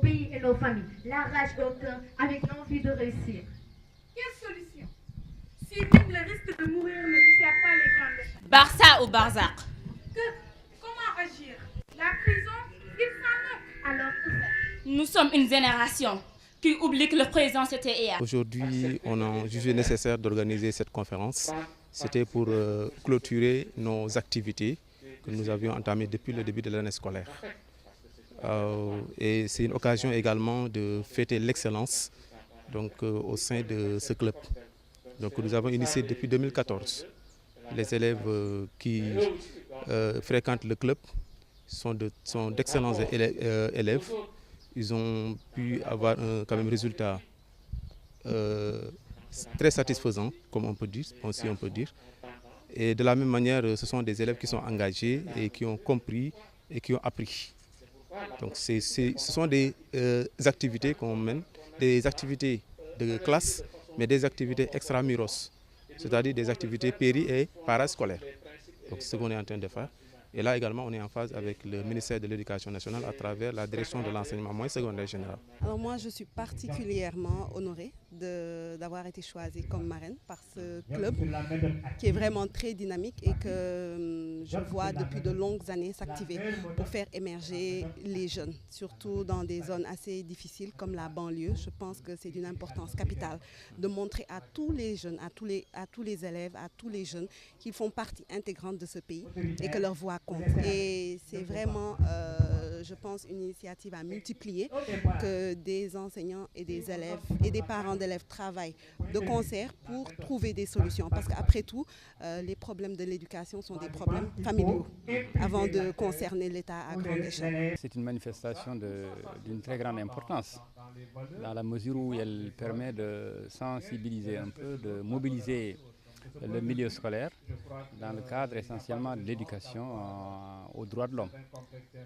pays et nos familles, la rage au cœur avec l'envie de réussir. Quelle solution? Si même le risque de mourir ne dessert pas les grandes leçons. Barça ou Barzak? Comment agir? La prison, il s'en moque. Alors que faire? Nous sommes une génération qui oublie que le présent c'était hier. Aujourd'hui, on a jugé nécessaire d'organiser cette conférence. C'était pour clôturer nos activités que nous avions entamées depuis le début de l'année scolaire. Et c'est une occasion également de fêter l'excellence au sein de ce club. Donc, nous avons initié depuis 2014. Les élèves qui fréquentent le club sont d'excellents élèves. Ils ont pu avoir quand même résultat très satisfaisant, comme on peut dire, si on peut dire. Et de la même manière, ce sont des élèves qui sont engagés et qui ont compris et qui ont appris. Donc ce sont des activités qu'on mène, des activités de classe, mais des activités extramuros, c'est-à-dire des activités péri- et parascolaires. Donc c'est ce qu'on est en train de faire. Et là également, on est en phase avec le ministère de l'Éducation nationale à travers la direction de l'enseignement moyen secondaire général. Alors moi, je suis particulièrement honorée d'avoir été choisie comme marraine par ce club qui est vraiment très dynamique et que je vois depuis de longues années s'activer pour faire émerger les jeunes, surtout dans des zones assez difficiles comme la banlieue. Je pense que c'est d'une importance capitale de montrer à tous les jeunes, à tous les élèves, à tous les jeunes qu'ils font partie intégrante de ce pays et que leur voix compte. Et c'est vraiment, je pense, une initiative à multiplier, que des enseignants et des élèves et des parents d'élèves travaillent de concert pour trouver des solutions. Parce qu'après tout, les problèmes de l'éducation sont des problèmes familiaux avant de concerner l'État à grande échelle. C'est une manifestation d'une très grande importance, dans la mesure où elle permet de sensibiliser un peu, de mobiliser le milieu scolaire dans le cadre essentiellement de l'éducation aux droits de l'homme.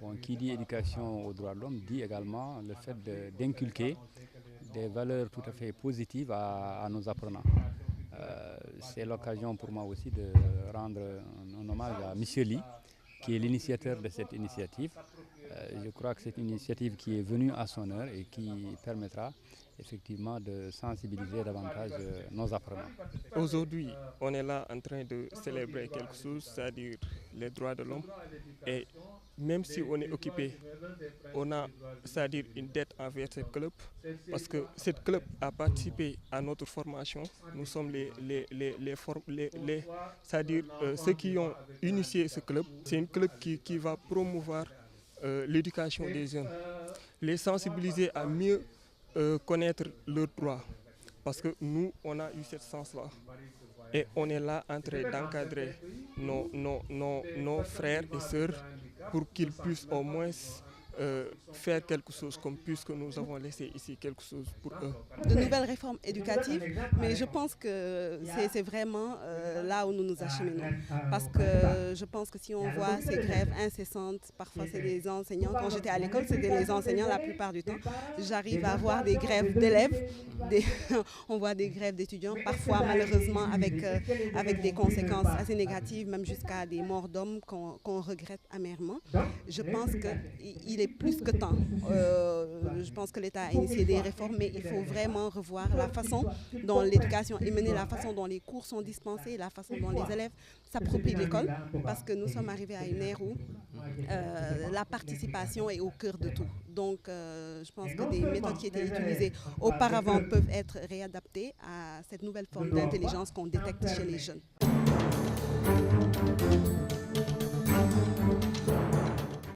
Bon, qui dit éducation aux droits de l'homme dit également le fait d'inculquer des valeurs tout à fait positives à nos apprenants. C'est l'occasion pour moi aussi de rendre un hommage à M. Ly, qui est l'initiateur de cette initiative. Je crois que c'est une initiative qui est venue à son heure et qui permettra effectivement de sensibiliser davantage nos apprenants. Aujourd'hui, on est là en train de célébrer quelque chose, c'est-à-dire les droits de l'homme. Et même si on est occupé, on a, c'est-à-dire une dette envers ce club, parce que ce club a participé à notre formation. Nous sommes c'est-à-dire ceux qui ont initié ce club. C'est un club qui va promouvoir l'éducation des jeunes, les sensibiliser à mieux connaître leurs droits, parce que nous, on a eu cette sens-là. Et on est là en train d'encadrer nos frères et sœurs pour qu'ils puissent au moins faire quelque chose, comme puisque nous avons laissé ici quelque chose pour eux. De nouvelles réformes éducatives, mais je pense que c'est vraiment là où nous nous acheminons. Parce que je pense que si on voit ces grèves incessantes, parfois c'est des enseignants, quand j'étais à l'école c'était les enseignants la plupart du temps, j'arrive à voir des grèves d'élèves, on voit des grèves d'étudiants, parfois malheureusement avec des conséquences assez négatives, même jusqu'à des morts d'hommes qu'on regrette amèrement. Je pense qu'il est plus que temps. Je pense que l'État a initié des réformes, mais il faut vraiment revoir la façon dont l'éducation est menée, la façon dont les cours sont dispensés, la façon dont les élèves s'approprient l'école, parce que nous sommes arrivés à une ère où la participation est au cœur de tout. Donc je pense que des méthodes qui étaient utilisées auparavant peuvent être réadaptées à cette nouvelle forme d'intelligence qu'on détecte chez les jeunes.